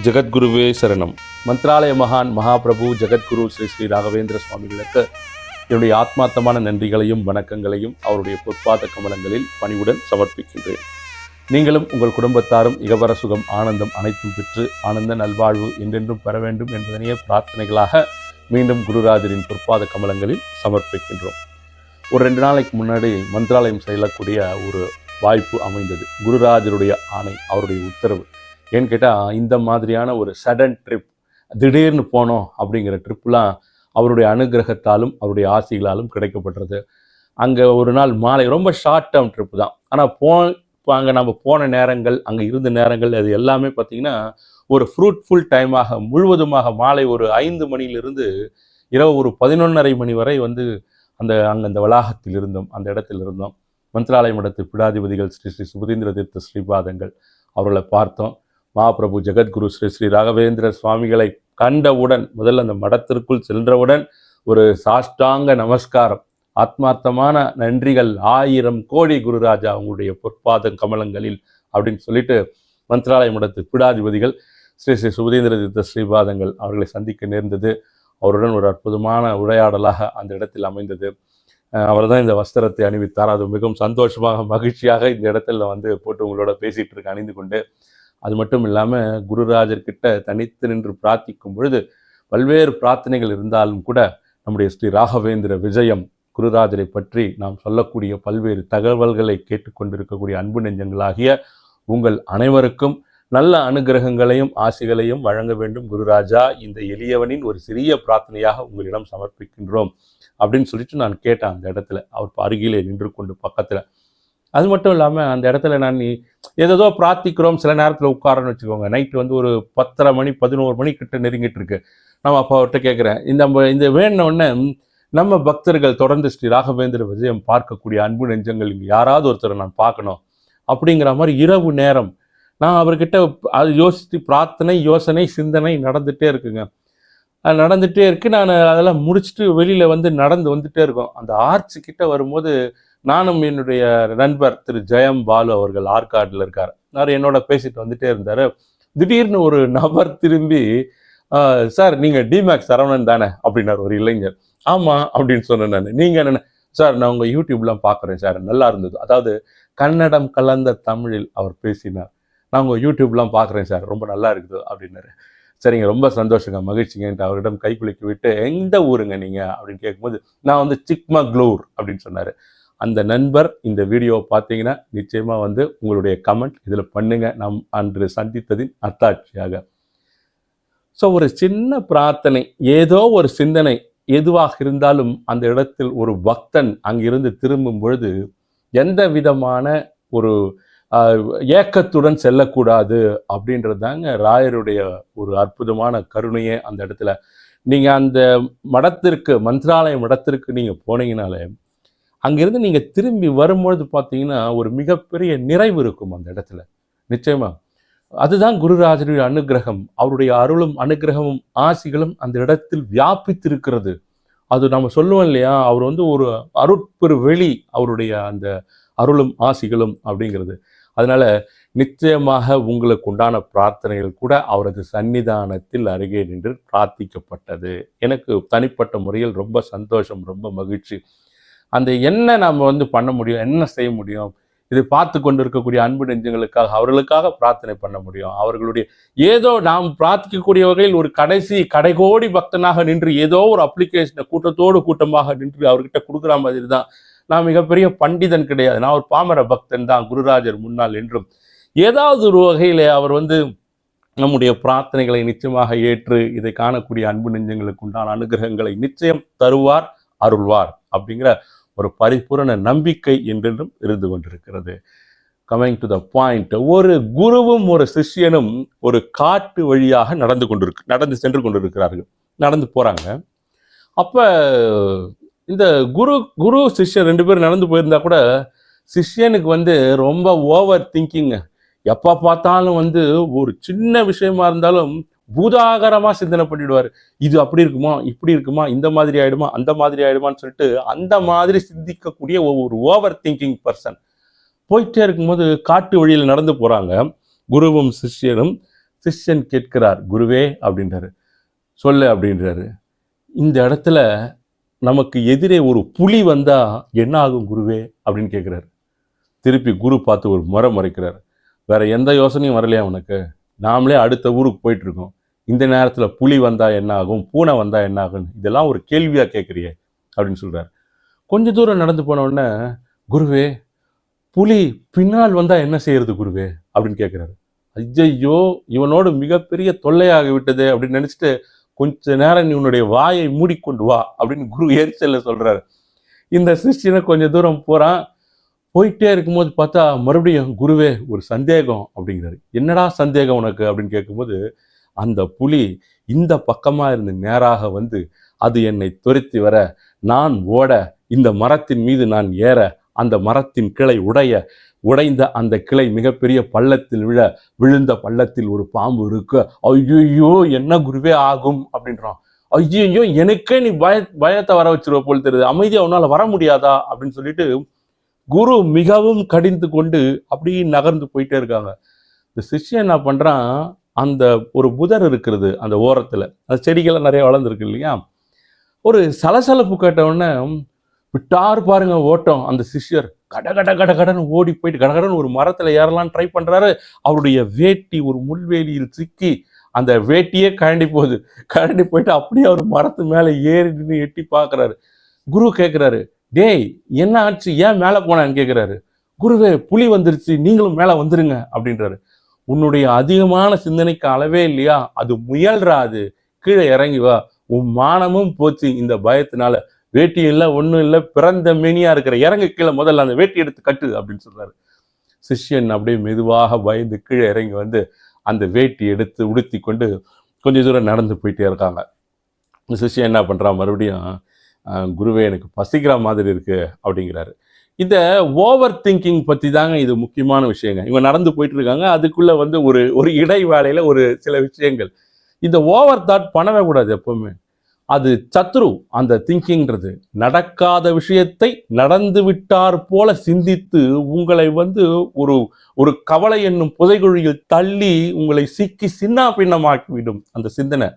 ஜெகத்குருவே சரணம். மந்த்ராலய மகான் மகாபிரபு ஜெகத்குரு ஸ்ரீ ஸ்ரீ ராகவேந்திர சுவாமிகளுக்கு என்னுடைய ஆத்மார்த்தமான நன்றிகளையும் வணக்கங்களையும் அவருடைய பொற்பாத கமலங்களில் பணிவுடன் சமர்ப்பிக்கின்றேன். நீங்களும் உங்கள் குடும்பத்தாரும் இகவர சுகம் ஆனந்தம் அனைத்தும் பெற்று ஆனந்த நல்வாழ்வு என்றென்றும் பெற வேண்டும் என்பதனையே பிரார்த்தனைகளாக மீண்டும் குருராஜரின் பொற்பாத கமலங்களில் சமர்ப்பிக்கின்றோம். ஒரு 2 நாளைக்கு முன்னாடி மந்த்ராலயம் செல்லக்கூடிய ஒரு வாய்ப்பு அமைந்தது. குருராஜருடைய ஆணை, அவருடைய உத்தரவு. ஏன்னு கேட்டால், இந்த மாதிரியான ஒரு சடன் ட்ரிப், திடீர்னு போனோம் அப்படிங்கிற ட்ரிப்லாம் அவருடைய அனுகிரகத்தாலும் அவருடைய ஆசைகளாலும் கிடைக்கப்பட்டது. அங்கே ஒரு நாள் மாலை, ரொம்ப ஷார்ட் டேர்ம் ட்ரிப் தான். ஆனால் இப்போ அங்கே நம்ம போன நேரங்கள், அங்கே இருந்த நேரங்கள், அது எல்லாமே பார்த்திங்கன்னா ஒரு ஃப்ரூட்ஃபுல் டைமாக முழுவதுமாக மாலை ஒரு 5 மணியிலிருந்து இரவு ஒரு 11:30 மணி வரை அங்கே அந்த வளாகத்தில் இருந்தோம், அந்த இடத்தில் இருந்தோம். மந்த்ராலய மடத்து பீடாதிபதிகள் ஸ்ரீ ஸ்ரீ சுபதீந்திர தீர்த்த ஸ்ரீபாதங்கள் அவர்களை பார்த்தோம். மகாபிரபு ஜெகத்குரு ஸ்ரீ ஸ்ரீ ராகவேந்திர சுவாமிகளை கண்டவுடன், முதல்ல அந்த மடத்திற்குள் சென்றவுடன் ஒரு சாஷ்டாங்க நமஸ்காரம், ஆத்மார்த்தமான நன்றிகள் 1000 கோடி குருராஜா உங்களுடைய பொற்பாத கமலங்களில் அப்படின்னு சொல்லிட்டு மந்த்ராலய மடத்து பீடாதிபதிகள் ஸ்ரீ ஸ்ரீ சுபதீந்திர தீர்த்த ஸ்ரீபாதங்கள் அவர்களை சந்திக்க நேர்ந்தது. அவருடன் ஒரு அற்புதமான உரையாடலாக அந்த இடத்தில் அமைந்தது. அவர் தான் இந்த வஸ்திரத்தை அணிவித்தார். அது மிகவும் சந்தோஷமாக மகிழ்ச்சியாக இந்த இடத்துல போட்டு உங்களோட பேசிகிட்டு இருக்க அணிந்து கொண்டு. அது மட்டும் இல்லாமல் குருராஜர்கிட்ட தனித்து நின்று பிரார்த்திக்கும் பொழுது பல்வேறு பிரார்த்தனைகள் இருந்தாலும் கூட நம்முடைய ஸ்ரீ ராகவேந்திர விஜயம், குருராஜரை பற்றி நாம் சொல்லக்கூடிய பல்வேறு தகவல்களை கேட்டுக்கொண்டிருக்கக்கூடிய அன்பு நெஞ்சங்களாகிய உங்கள் அனைவருக்கும் நல்ல அனுகிரகங்களையும் ஆசைகளையும் வழங்க வேண்டும் குருராஜா. இந்த எளியவனின் ஒரு சிறிய பிரார்த்தனையாக உங்களிடம் சமர்ப்பிக்கின்றோம் அப்படின்னு சொல்லிட்டு நான் கேட்டேன் அந்த இடத்துல, அவர் அருகிலே நின்று கொண்டு பக்கத்தில். அது மட்டும் இல்லாமல் அந்த இடத்துல நான் ஏதோ பிரார்த்திக்கிறோம், சில நேரத்தில் உட்காரன்னு வச்சுக்கோங்க. நைட்டு ஒரு 10:30 மணி 11 மணி கிட்ட நெருங்கிட்டு இருக்கு. நம்ம அப்போ அவர்கிட்ட கேட்குறேன், இந்த வேணுன்னே நம்ம பக்தர்கள் தொடர்ந்து ஸ்ரீ ராகவேந்திர விஜயம் பார்க்கக்கூடிய அன்பு நெஞ்சங்கள் இங்கே யாராவது ஒருத்தரை நான் பார்க்கணும் அப்படிங்கிற மாதிரி இரவு நேரம் நான் அவர்கிட்ட அது யோசித்து பிரார்த்தனை, யோசனை, சிந்தனை நடந்துகிட்டே இருக்குங்க. நடந்துகிட்டே இருக்கு. நான் அதெல்லாம் முடிச்சுட்டு வெளியில் நடந்து வந்துகிட்டே இருக்கோம். அந்த ஆர்ச்சு கிட்ட வரும்போது நானும் என்னுடைய நண்பர் திரு ஜெயம் பாலு அவர்கள் ஆற்காட்டில் இருக்கார். அவர் என்னோட பேசிட்டு வந்துட்டே இருந்தார். திடீர்னு ஒரு நபர் திரும்பி, சார் நீங்கள் டிமேக்ஸ் சரவணன் தானே அப்படின்னார் ஒரு இளைஞர். ஆமாம் அப்படின்னு சொன்னேன் நான். நீங்கள் என்ன சார், நான் உங்கள் யூடியூப்லாம் பார்க்குறேன் சார், நல்லா இருந்தது. அதாவது கன்னடம் கலந்த தமிழில் அவர் பேசினார். நான் உங்கள் யூடியூப்லாம் பார்க்குறேன் சார், ரொம்ப நல்லா இருக்குது அப்படின்னாரு. சரிங்க, ரொம்ப சந்தோஷங்க, மகிழ்ச்சிங்கன்ட்டு அவரிடம் கை குலுக்கி விட்டு, எந்த ஊருங்க நீங்கள் அப்படின்னு கேட்கும்போது நான் சிக்மகளூர் அப்படின்னு சொன்னார். அந்த நண்பர் இந்த வீடியோவை பார்த்தீங்கன்னா நிச்சயமாக உங்களுடைய கமெண்ட் இதில் பண்ணுங்கள், நாம் அன்று சந்தித்ததின் அத்தாட்சியாக. ஸோ ஒரு சின்ன பிரார்த்தனை, ஏதோ ஒரு சிந்தனை, எதுவாக இருந்தாலும் அந்த இடத்தில் ஒரு பக்தன் அங்கிருந்து திரும்பும் பொழுது எந்த விதமான ஒரு ஏக்கத்துடன் செல்லக்கூடாது அப்படின்றது தாங்க ராயருடைய ஒரு அற்புதமான கருணையே அந்த இடத்துல. நீங்கள் அந்த மடத்திற்கு, மந்த்ராலய மடத்திற்கு நீங்கள் போனீங்கனாலே அங்கிருந்து நீங்கள் திரும்பி வரும்பொழுது பார்த்தீங்கன்னா ஒரு மிகப்பெரிய நிறைவு இருக்கும் அந்த இடத்துல. நிச்சயமாக அதுதான் குருராஜருடைய அனுகிரகம். அவருடைய அருளும் அனுகிரகமும் ஆசிகளும் அந்த இடத்தில் வியாபித்திருக்கிறது. அது நம்ம சொல்லுவோம் இல்லையா, அவர் ஒரு அருட்பெரு வெளி, அவருடைய அந்த அருளும் ஆசிகளும் அப்படிங்கிறது. அதனால நிச்சயமாக உங்களுக்கு உண்டான பிரார்த்தனைகள் கூட அவரது சன்னிதானத்தில் அருகே நின்று பிரார்த்திக்கப்பட்டது. எனக்கு தனிப்பட்ட முறையில் ரொம்ப சந்தோஷம், ரொம்ப மகிழ்ச்சி. அந்த என்ன நம்ம பண்ண முடியும், என்ன செய்ய முடியும், இதை பார்த்து கொண்டு இருக்கக்கூடிய அன்பு நெஞ்சங்களுக்காக, அவர்களுக்காக பிரார்த்தனை பண்ண முடியும். அவர்களுடைய ஏதோ நாம் பிரார்த்திக்கக்கூடிய வகையில் ஒரு கடைகோடி பக்தனாக நின்று ஏதோ ஒரு அப்ளிகேஷனை கூட்டத்தோடு கூட்டமாக நின்று அவர்கிட்ட கொடுக்குற மாதிரி தான். நான் மிகப்பெரிய பண்டிதன் கிடையாது, நான் ஒரு பாமர பக்தன் தான் குருராஜர் முன்னால் என்றும். ஏதாவது ஒரு வகையில் அவர் நம்முடைய பிரார்த்தனைகளை நிச்சயமாக ஏற்று இதை காணக்கூடிய அன்பு நெஞ்சங்களுக்கு உண்டான அனுகிரகங்களை நிச்சயம் தருவார், அருள்வார் அப்படிங்கிற ஒரு பரிபூரண நம்பிக்கை என்றென்றும் இருந்து கொண்டிருக்கிறது. கமிங் டு த பாயிண்ட், ஒரு குருவும் ஒரு சிஷ்யனும் ஒரு காட்டு வழியாக நடந்து சென்று கொண்டிருக்கிறார்கள். நடந்து போகிறாங்க. அப்போ இந்த குரு சிஷ்யன் 2 பேரும் நடந்து போயிருந்தா கூட சிஷ்யனுக்கு ரொம்ப ஓவர் திங்கிங்க. எப்போ பார்த்தாலும் ஒரு சின்ன விஷயமா இருந்தாலும் பூதாகரமாக சிந்தனை பண்ணிடுவார். இது அப்படி இருக்குமா, இப்படி இருக்குமா, இந்த மாதிரி ஆயிடுமா, அந்த மாதிரி ஆயிடுமான்னு சொல்லிட்டு அந்த மாதிரி சிந்திக்கக்கூடிய ஒரு ஓவர் திங்கிங் பர்சன். போயிட்டே இருக்கும்போது காட்டு வழியில் நடந்து போகிறாங்க குருவும் சிஷ்யனும். சிஷ்யன் கேட்கிறார், குருவே அப்படின்றாரு. சொல்லு அப்படின்றாரு. இந்த இடத்துல நமக்கு எதிரே ஒரு புலி வந்தா என்ன ஆகும் குருவே அப்படின்னு கேட்குறாரு. திருப்பி குரு பார்த்து ஒரு முறை முறைக்கிறார். வேற எந்த யோசனையும் வரலையா உனக்கு? நாமளே அடுத்த ஊருக்கு போயிட்டு இருக்கோம். இந்த நேரத்தில் புலி வந்தா என்ன ஆகும், பூனை வந்தா என்ன ஆகும், இதெல்லாம் ஒரு கேள்வியா கேட்குறியே அப்படின்னு சொல்றாரு. கொஞ்ச தூரம் நடந்து போன உடனே, குருவே புலி பின்னால் வந்தா என்ன செய்யறது குருவே அப்படின்னு கேட்குறாரு. ஐயையோ, இவனோடு மிகப்பெரிய தொல்லையாகி விட்டது அப்படின்னு நினைச்சிட்டு, கொஞ்ச நேரம் நீ உன்னுடைய வாயை மூடிக்கொண்டு வா அப்படின்னு குரு எரிச்சல்ல சொல்றாரு. இந்த சிஷ்யனை கொஞ்ச தூரம் போறான். போயிட்டே இருக்கும்போது பார்த்தா மறுபடியும், குருவே ஒரு சந்தேகம் அப்படிங்கிறாரு. என்னடா சந்தேகம் உனக்கு அப்படின்னு கேட்கும்போது, அந்த புலி இந்த பக்கமா இருந்து நேராக வந்து அது என்னை துரத்தி வர, நான் ஓட, இந்த மரத்தின் மீது நான் ஏற, அந்த மரத்தின் கிளை உடைந்த அந்த கிளை மிகப்பெரிய பள்ளத்தில் விழுந்த பள்ளத்தில் ஒரு பாம்பு இருக்கு. ஐயோ என்ன குருவே ஆகும் அப்படின்றான். ஐயோ எனக்கே நீ பயத்தை வர வச்சிருவ போல் தெரியுது, அமைதியா உன்னால வர முடியாதா அப்படின்னு சொல்லிட்டு குரு மிகவும் கடிந்து கொண்டு அப்படியே நகர்ந்து போயிட்டே இருக்காங்க. இந்த சிஷ்யன் என்ன பண்றான், அந்த ஒரு புதர் இருக்கிறது அந்த ஓரத்துல, அந்த செடிகள்லாம் நிறைய வளர்ந்துருக்கு இல்லையா, ஒரு சலசலப்பு கேட்ட உடனே விட்டார் பாருங்க ஓட்டம். அந்த சிஷ்யர் கடகடன்னு ஓடி போயிட்டு கடகடன்னு ஒரு மரத்துல ஏறலாம் ட்ரை பண்றாரு. அவருடைய வேட்டி ஒரு முள்வேலியில் சிக்கி அந்த வேட்டியே கழண்டி போயிட்டு அப்படியே அவர் மரத்து மேல ஏறி நின்று எட்டி பார்க்கறாரு. குரு கேட்கிறாரு, டேய் என்ன ஆச்சு, ஏன் மேல போனான்னு கேட்கிறாரு. குருவே புலி வந்துருச்சு, நீங்களும் மேல வந்துருங்க அப்படின்றாரு. உன்னுடைய அதிகமான சிந்தனைக்கு அளவே இல்லையா, அது முயல்றாது, கீழே இறங்கி வா, உன் மானமும் போச்சு இந்த பயத்தினால, வேட்டி இல்லை ஒன்றும் இல்லை, பிறந்த மேனியா இருக்கிற, இறங்கு கீழே, முதல்ல அந்த வேட்டி எடுத்து கட்டு அப்படின்னு சொல்றாரு. சிஷ்யன் அப்படியே மெதுவாக பயந்து கீழே இறங்கி வந்து அந்த வேட்டி எடுத்து உடுத்தி கொண்டு கொஞ்சம் தூரம் நடந்து போயிட்டே இருக்காங்க. இந்த சிஷ்யன் என்ன பண்றான், மறுபடியும் குருவே எனக்கு பசிக்கிற மாதிரி இருக்கு அப்படிங்கிறாரு. இந்த ஓவர் திங்கிங் பற்றி தாங்க இது முக்கியமான விஷயங்க. இவங்க நடந்து போயிட்டு இருக்காங்க, அதுக்குள்ள வந்து ஒரு இடைவேளையில ஒரு சில விஷயங்கள். இந்த ஓவர் தாட் பண்ணவே கூடாது எப்பவுமே. அது சத்ரு. அந்த திங்கிங்கிறது நடக்காத விஷயத்தை நடந்து விட்டார் போல சிந்தித்து உங்களை வந்து ஒரு கவலை என்னும் புதைகுழியில் தள்ளி உங்களை சிக்கி சின்ன பின்னமாக்கிவிடும். அந்த சிந்தனை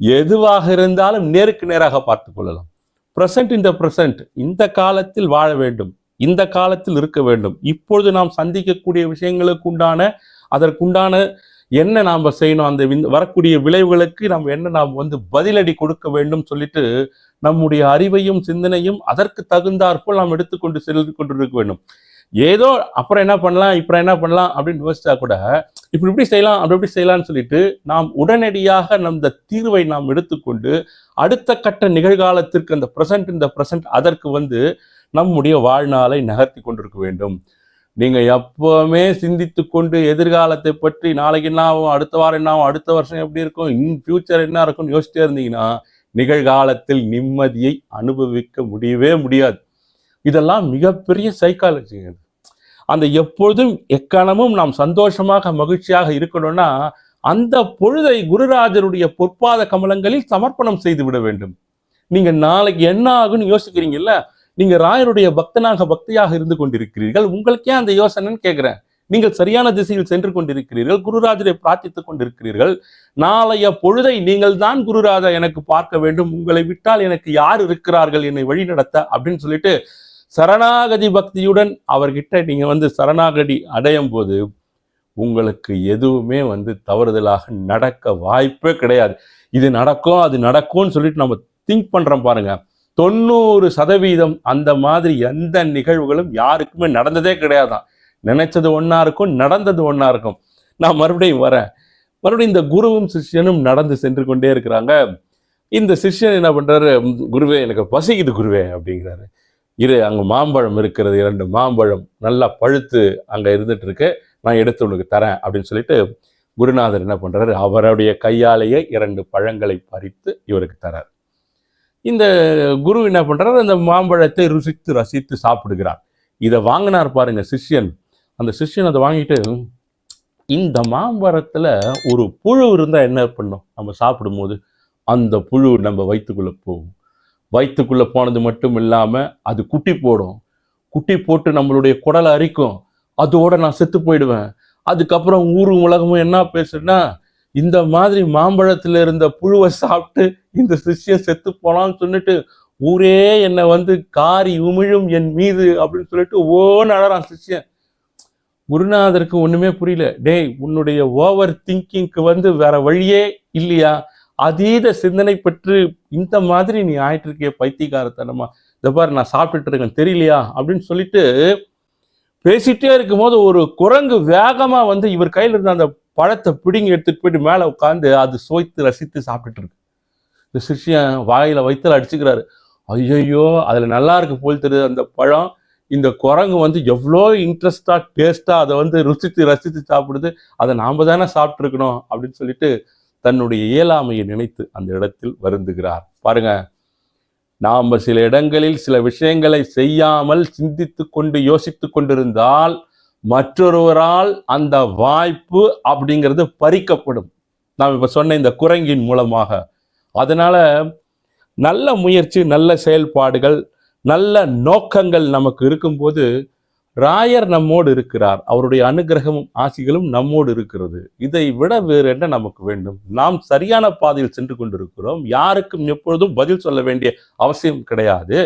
எதுவாக இருந்தாலும் நேருக்கு நேராக பார்த்து கொள்ளலாம். பிரசன்ட் இன் த பிரசன்ட், இந்த காலத்தில் வாழ வேண்டும், இந்த காலத்தில் இருக்க வேண்டும். இப்பொழுது நாம் சந்திக்கக்கூடிய விஷயங்களுக்கு அதற்குண்டான என்ன நாம் செய்யணும், அந்த வரக்கூடிய விளைவுகளுக்கு நாம் வந்து பதிலடி கொடுக்க வேண்டும் சொல்லிட்டு நம்முடைய அறிவையும் சிந்தனையும் அதற்கு தகுந்தாற்போல் நாம் எடுத்துக்கொண்டு சென்று கொண்டிருக்க வேண்டும். ஏதோ அப்புறம் என்ன பண்ணலாம் என்ன பண்ணலாம் அப்படின்னு யோசிச்சா கூட இப்படி செய்யலாம் அப்படி செய்யலாம்னு சொல்லிட்டு நாம் உடனடியாக அந்த தீர்வை நாம் எடுத்துக்கொண்டு அடுத்த கட்ட நிகழ்காலத்திற்கு அந்த பிரசன்ட் அதற்கு வந்து நம்முடைய வாழ்நாளை நகர்த்தி கொண்டிருக்க வேண்டும். நீங்க எப்பவுமே சிந்தித்து கொண்டு எதிர்காலத்தை பற்றி நாளைக்கு என்ன ஆகும், அடுத்த வாரம் என்ன ஆகும், அடுத்த வருஷம் எப்படி இருக்கும், ஃபியூச்சர் என்ன இருக்கும்னு யோசிச்சிட்டே இருந்தீங்கன்னா நிகழ்காலத்தில் நிம்மதியை அனுபவிக்க முடியவே முடியாது. இதெல்லாம் மிகப்பெரிய சைக்காலஜி. அந்த எப்பொழுதும் எக்கணமும் நாம் சந்தோஷமாக மகிழ்ச்சியாக இருக்கணும்னா அந்த பொழுதை குருராஜருடைய பொற்பாத கமலங்களில் சமர்ப்பணம் செய்து விட வேண்டும். நீங்க நாளைக்கு என்ன ஆகுன்னு யோசிக்கிறீங்கல்ல, நீங்க ராயருடைய பக்தியாக இருந்து கொண்டிருக்கிறீர்கள். உங்களுக்கே அந்த யோசனைன்னு கேட்கிறேன். நீங்கள் சரியான திசையில் சென்று கொண்டிருக்கிறீர்கள், குருராஜரை பிரார்த்தித்துக் கொண்டிருக்கிறீர்கள். நாளைய பொழுதை நீங்கள் தான் குருராஜா எனக்கு பார்க்க வேண்டும், உங்களை விட்டால் எனக்கு யார் இருக்கிறார்கள் என்னை வழி நடத்த அப்படின்னு சொல்லிட்டு சரணாகதி பக்தியுடன் அவர்கிட்ட நீங்க வந்து சரணாகதி அடையும் போது உங்களுக்கு எதுவுமே வந்து தவறுதலாக நடக்க வாய்ப்பே கிடையாது. இது நடக்கும் அது நடக்கும்னு சொல்லிட்டு நம்ம திங்க் பண்றோம் பாருங்க, 90% அந்த மாதிரி எந்த நிகழ்வுகளும் யாருக்குமே நடந்ததே கிடையாதான். நினைச்சது ஒன்னா இருக்கும், நடந்தது ஒன்னா இருக்கும். நான் மறுபடியும் இந்த குருவும் சிஷ்யனும் நடந்து சென்று கொண்டே இருக்கிறாங்க. இந்த சிஷ்யன் என்ன பண்றாரு, குருவே எனக்கு பசிக்குது குருவே அப்படிங்கிறாரு. அங்க மாம்பழம் இருக்கிறது, 2 மாம்பழம் நல்லா பழுத்து அங்க இருந்துட்டு இருக்கு, நான் எடுத்து உனக்கு தரேன் அப்படின்னு சொல்லிட்டு குருநாதர் என்ன பண்றாரு, அவருடைய கையாலேயே 2 பழங்களை பறித்து இவருக்கு தரார். இந்த குரு என்ன பண்றாரு, அந்த மாம்பழத்தை ரசித்து சாப்பிடுகிறார். இதை வாங்கினார் பாருங்க சிஷ்யன். அந்த சிஷ்யன் அதை வாங்கிட்டு, இந்த மாம்பழத்துல ஒரு புழு இருந்தா என்ன பண்ணும், நம்ம சாப்பிடும் போது அந்த புழு நம்ம வயிற்றுக்குள்ள போகும். வயிற்றுக்குள்ள போனது மட்டும் இல்லாம அது குட்டி போடும், குட்டி போட்டு நம்மளுடைய குடலை அரிக்கும், அதோட நான் செத்து போயிடுவேன். அதுக்கப்புறம் ஊரும் உலகமும் என்ன பேசுன்னா, இந்த மாதிரி மாம்பழத்துல இருந்த புழுவை சாப்பிட்டு இந்த சிஷ்யன் செத்து போனான்னு சொல்லிட்டு ஊரே என்னை வந்து காரி உமிழும் என் மீது அப்படின்னு சொல்லிட்டு ஓன்னு அழறான் சிஷ்யன். குருநாதருக்கு ஒண்ணுமே புரியல. டேய், உன்னுடைய ஓவர் திங்கிங்க்கு வந்து வேற வழியே இல்லையா? அதீத சிந்தனை பெற்று இந்த மாதிரி நீ ஆயிட்டு இருக்கிய பைத்தியக்காரத்தனமா, இந்த பாரு நான் சாப்பிட்டுட்டு இருக்கேன் தெரியலையா அப்படின்னு சொல்லிட்டு பேசிட்டே இருக்கும்போது ஒரு குரங்கு வேகமா வந்து இவர் கையில இருந்த அந்த பழத்தை பிடுங்கி எடுத்துட்டு போயிட்டு மேல உட்காந்து அது சுவைத்து ரசித்து சாப்பிட்டுட்டு இருக்கு. இந்த சிஷ்யன் வாயில வயித்துல அடிச்சுக்கிறாரு. ஐயோ, அதுல நல்லா இருக்கு போல் தெரியுது அந்த பழம். இந்த குரங்கு வந்து எவ்வளோ இன்ட்ரெஸ்டா டேஸ்டா அதை வந்து ருசித்து ரசித்து சாப்பிடுது, அதை நாம தானே சாப்பிட்டு இருக்கணும் அப்படின்னு சொல்லிட்டு தன்னுடைய இயலாமையை நினைத்து அந்த இடத்தில் வருந்துகிறார். பாருங்க, நாம் சில இடங்களில் சில விஷயங்களை செய்யாமல் சிந்தித்து கொண்டு யோசித்து கொண்டிருந்தால் மற்றொருவரால் அந்த வாய்ப்பு அப்படிங்கிறது பறிக்கப்படும். நாம் இப்ப சொன்ன இந்த குரங்கின் மூலமாக. அதனால நல்ல முயற்சி, நல்ல செயல்பாடுகள், நல்ல நோக்கங்கள் நமக்கு இருக்கும்போது ராயர் நம்மோடு இருக்கிறார். அவருடைய அனுகிரகமும் ஆசிகளும் நம்மோடு இருக்கிறது. இதை விட வேறு என்ன நமக்கு வேண்டும்? நாம் சரியான பாதையில் சென்று கொண்டிருக்கிறோம். யாருக்கும் எப்பொழுதும் பதில் சொல்ல வேண்டிய அவசியம் கிடையாது.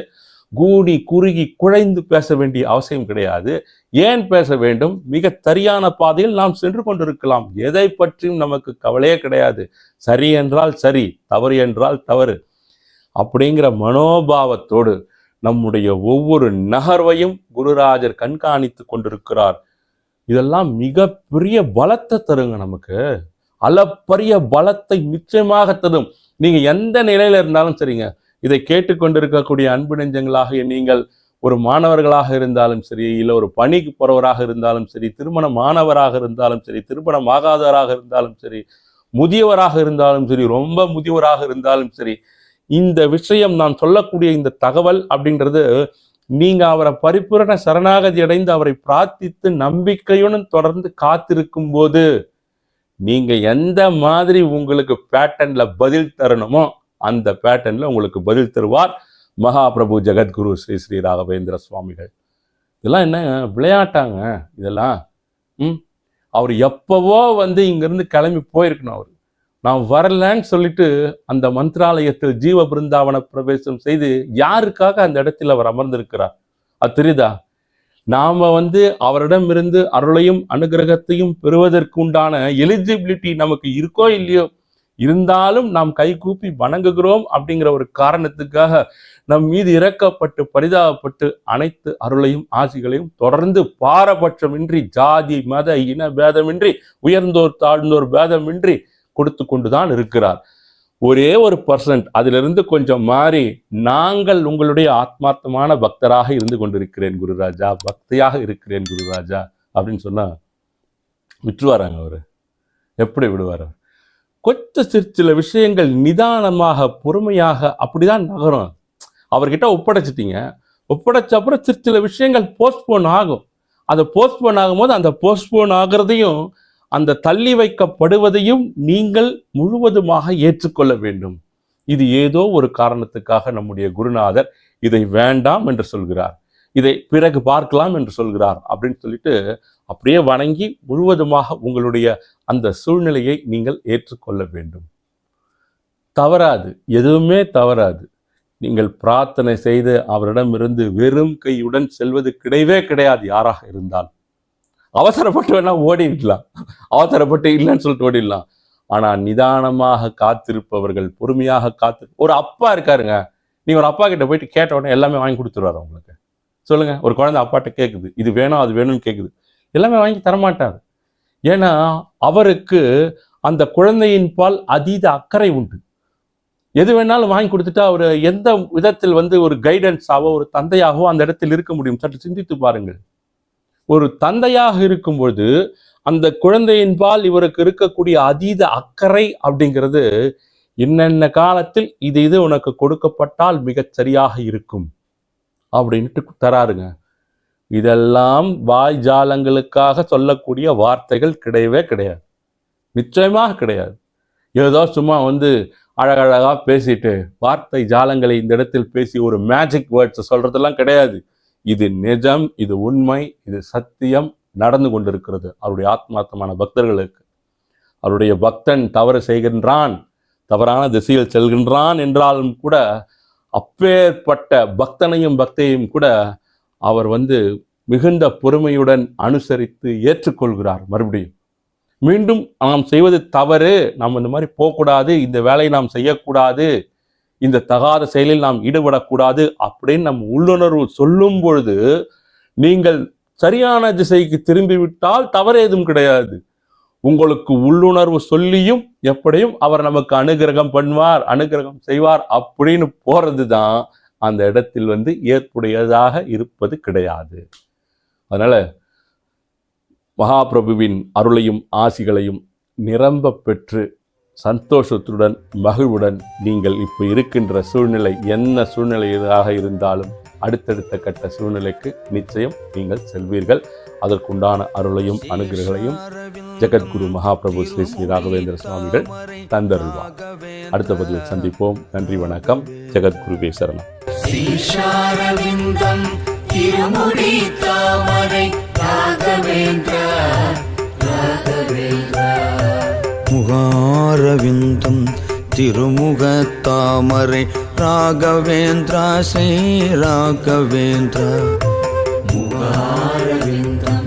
கூனி குறுகி குழைந்து பேச வேண்டிய அவசியம் கிடையாது. ஏன் பேச வேண்டும்? மிக சரியான பாதையில் நாம் சென்று கொண்டிருக்கலாம். எதை பற்றியும் நமக்கு கவலையே கிடையாது. சரி என்றால் சரி, தவறு என்றால் தவறு அப்படிங்கிற மனோபாவத்தோடு நம்முடைய ஒவ்வொரு நகர்வையும் குருராஜர் கண்காணித்து கொண்டிருக்கிறார். இதெல்லாம் மிகப்பெரிய பலத்தை தருங்க. நமக்கு அளப்பரிய பலத்தை நிச்சயமாக தரும். நீங்க எந்த நிலையில இருந்தாலும் சரிங்க, இதை கேட்டுக்கொண்டிருக்கக்கூடிய அன்பு நெஞ்சங்களாக நீங்கள் ஒரு மாணவர்களாக இருந்தாலும் சரி, இல்லை ஒரு பணிக்கு போறவராக இருந்தாலும் சரி, திருமணமானவராக இருந்தாலும் சரி, திருமணம் ஆகாதவராக இருந்தாலும் சரி, முதியவராக இருந்தாலும் சரி, ரொம்ப முதியவராக இருந்தாலும் சரி, இந்த விஷயம் நான் சொல்லக்கூடிய இந்த தகவல் அப்படின்றது நீங்க அவரை பரிபூரண சரணாகதி அடைந்து அவரை பிரார்த்தித்து நம்பிக்கையுடன் தொடர்ந்து காத்திருக்கும் போது நீங்க எந்த மாதிரி உங்களுக்கு பேட்டர்ன்ல பதில் தரணுமோ அந்த பேட்டர்ன்ல உங்களுக்கு பதில் தருவார் மகாபிரபு ஜெகத்குரு ஸ்ரீ ஸ்ரீ ராகவேந்திர சுவாமிகள். இதெல்லாம் என்ன விளையாட்டாங்க இதெல்லாம்? அவர் எப்பவோ வந்து இங்கிருந்து கிளம்பி போயிருக்கணும். அவர் நான் வரலன்னு சொல்லிட்டு அந்த மந்திராலயத்தில் ஜீவ பிருந்தாவன பிரவேசம் செய்து யாருக்காக அந்த இடத்தில் அவர் அமர்ந்திருக்கிறார் அது தெரியுதா? நாம வந்து அவரிடமிருந்து அருளையும் அனுகிரகத்தையும் பெறுவதற்கு உண்டான எலிஜிபிலிட்டி நமக்கு இருக்கோ இல்லையோ, இருந்தாலும் நாம் கைகூப்பி வணங்குகிறோம் அப்படிங்கிற ஒரு காரணத்துக்காக நம் மீது இறக்கப்பட்டு பரிதாபப்பட்டு அனைத்து அருளையும் ஆசிகளையும் தொடர்ந்து பாரபட்சமின்றி ஜாதி மத இன பேதமின்றி உயர்ந்தோர் தாழ்ந்தோர் பேதமின்றி கொடுத்து கொண்டுதான் இருக்கிறார். ஒரே ஒரு % அதிலிருந்து கொஞ்சம் மாறி நாங்கள் உங்களுடைய ஆத்மார்த்தமான பக்தராக இருந்து கொண்டிருக்கிறேன் குருராஜா, பக்தியாக இருக்கிறேன் குருராஜா அப்படின்னு சொன்னா விட்டுருவாராங்க அவரு? எப்படி விடுவார்? கொஞ்சம் சில விஷயங்கள் நிதானமாக பொறுமையாக அப்படிதான் நகரும். அவர்கிட்ட ஒப்படைச்சிட்டீங்க, ஒப்படைச்ச அப்புறம் சில விஷயங்கள் போஸ்ட்போன் ஆகும். அதை போஸ்ட்போன் ஆகும்போது அந்த போஸ்ட்போன் ஆகிறதையும் அந்த தள்ளி வைக்கப்படுவதையும் நீங்கள் முழுவதுமாக ஏற்றுக்கொள்ள வேண்டும். இது ஏதோ ஒரு காரணத்துக்காக நம்முடைய குருநாதர் இதை வேண்டாம் என்று சொல்கிறார், இதை பிறகு பார்க்கலாம் என்று சொல்கிறார் அப்படின்னு சொல்லிட்டு அப்படியே வணங்கி முழுவதுமாக உங்களுடைய அந்த சூழ்நிலையை நீங்கள் ஏற்றுக்கொள்ள வேண்டும். தவறாது, எதுவுமே தவறாது. நீங்கள் பிரார்த்தனை செய்து அவரிடமிருந்து வெறும் கையுடன் செல்வது கிடையவே கிடையாது. யாராக இருந்தால் அவசரப்பட்டு வேணா ஓடிடலாம், அவசரப்பட்டு இல்லைன்னு சொல்லிட்டு ஓடிடலாம். ஆனா நிதானமாக காத்திருப்பவர்கள், பொறுமையாக ஒரு அப்பா இருக்காருங்க, நீ ஒரு அப்பா கிட்ட போயிட்டு கேட்ட உடனே எல்லாமே வாங்கி கொடுத்துருவாரு உங்களுக்கு. சொல்லுங்க, ஒரு குழந்தை அப்பாட்ட கேட்குது, இது வேணும் அது வேணும்னு கேட்குது, எல்லாமே வாங்கி தரமாட்டார். ஏன்னா அவருக்கு அந்த குழந்தையின் பால் அதீத அக்கறை உண்டு. எது வேணாலும் வாங்கி கொடுத்துட்டா அவர் எந்த விதத்தில் வந்து ஒரு கைடன்ஸாவோ ஒரு தந்தையாகவோ அந்த இடத்தில் இருக்க முடியும்? சற்று சிந்தித்து பாருங்கள். ஒரு தந்தையாக இருக்கும்பொழுது அந்த குழந்தையின் பால் இவருக்கு இருக்கக்கூடிய அதீத அக்கறை அப்படிங்கிறது என்னென்ன காலத்தில் இது உனக்கு கொடுக்கப்பட்டால் மிகச் சரியாக இருக்கும் அப்படின்ட்டு தராருங்க. இதெல்லாம் வாய் ஜாலங்களுக்காக சொல்லக்கூடிய வார்த்தைகள் கிடையவே கிடையாது, நிச்சயமாக கிடையாது. ஏதோ சும்மா வந்து அழகழகா பேசிட்டு வார்த்தை ஜாலங்களை இந்த இடத்தில் பேசி ஒரு மேஜிக் வேர்ட்ஸ் சொல்றதெல்லாம் கிடையாது. இது நிஜம், இது உண்மை, இது சத்தியம், நடந்து கொண்டிருக்கிறது அவருடைய ஆத்மார்த்தமான பக்தர்களுக்கு. அவருடைய பக்தன் தவறு செய்கின்றான், தவறான திசையில் செல்கின்றான் என்றாலும் கூட அப்பேற்பட்ட பக்தனையும் பக்தையும் கூட அவர் மிகுந்த பொறுமையுடன் அனுசரித்து ஏற்றுக்கொள்கிறார். மறுபடியும் மீண்டும் நாம் செய்வது தவறு, நாம் இந்த மாதிரி போகக்கூடாது, இந்த வேலையை நாம் செய்யக்கூடாது, இந்த தகாத செயலில் நாம் ஈடுபடக்கூடாது அப்படின்னு நம் உள்ளுணர்வு சொல்லும் பொழுது நீங்கள் சரியான திசைக்கு திரும்பிவிட்டால் தவறு ஏதும் கிடையாது. உங்களுக்கு உள்ளுணர்வு சொல்லியும் எப்படியும் அவர் நமக்கு அனுகிரகம் பண்ணுவார், அனுகிரகம் செய்வார் அப்படின்னு போறது தான் அந்த இடத்தில் ஏற்புடையதாக இருப்பது கிடையாது. அதனால மகாபிரபுவின் அருளையும் ஆசிகளையும் நிரம்ப பெற்று சந்தோஷத்துடன் மகிழ்வுடன் நீங்கள் இப்போ இருக்கின்ற சூழ்நிலை என்ன சூழ்நிலையாக இருந்தாலும் அடுத்தடுத்த கட்ட சூழ்நிலைக்கு நிச்சயம் நீங்கள் செல்வீர்கள். அதற்குண்டான அருளையும் அனுகிரகங்களையும் ஜெகத்குரு மகாபிரபு ஸ்ரீ ஸ்ரீ ராகவேந்திர சுவாமிகள் தந்தருள்வார். அடுத்த பதிவில் சந்திப்போம். நன்றி, வணக்கம். ஜெகத்குருவே சரணம். முகாரவிந்தம் திருமுகத்தாமரை ராகவேந்திரா ஸ்ரீ ராகவேந்திரா. முகாரவிந்தம்